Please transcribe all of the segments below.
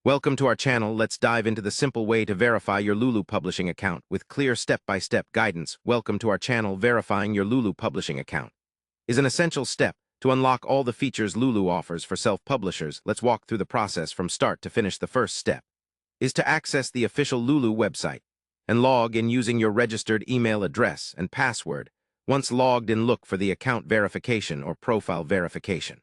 Welcome to our channel. Let's dive into the simple way to verify your Lulu publishing account with clear step-by-step guidance. Welcome to our channel. Verifying your Lulu publishing account is an essential step to unlock all the features Lulu offers for self-publishers. Let's walk through the process from start to finish. The first step is to access the official Lulu website and log in using your registered email address and password. Once logged in, look for the account verification or profile verification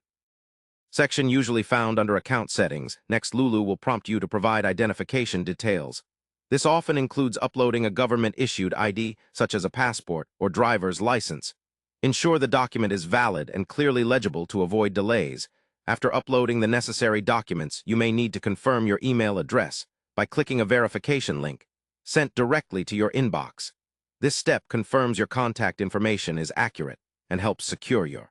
section usually found under account settings. Next, Lulu will prompt you to provide identification details. This often includes uploading a government-issued ID, such as a passport or driver's license. Ensure the document is valid and clearly legible to avoid delays. After uploading the necessary documents, you may need to confirm your email address by clicking a verification link sent directly to your inbox. This step confirms your contact information is accurate and helps secure your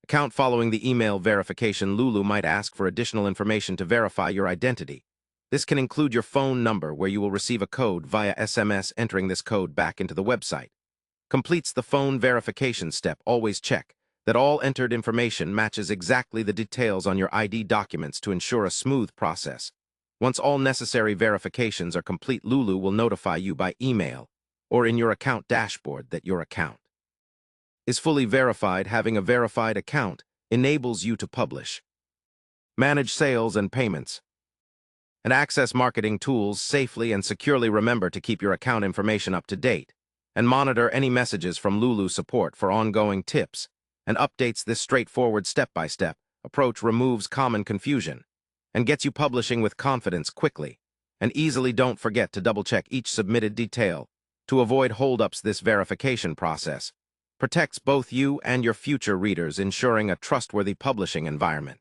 account. Following the email verification, Lulu might ask for additional information to verify your identity. This can include your phone number, where you will receive a code via SMS. Entering this code back into the website completes the phone verification step. Always check that all entered information matches exactly the details on your ID documents to ensure a smooth process. Once all necessary verifications are complete, Lulu will notify you by email or in your account dashboard that your account is fully verified. Having a verified account enables you to publish, manage sales and payments, and access marketing tools safely and securely. Remember to keep your account information up to date and monitor any messages from Lulu support for ongoing tips and updates. This straightforward step-by-step approach removes common confusion and gets you publishing with confidence quickly and easily. Don't forget to double-check each submitted detail to avoid holdups. This verification process protects both you and your future readers, ensuring a trustworthy publishing environment.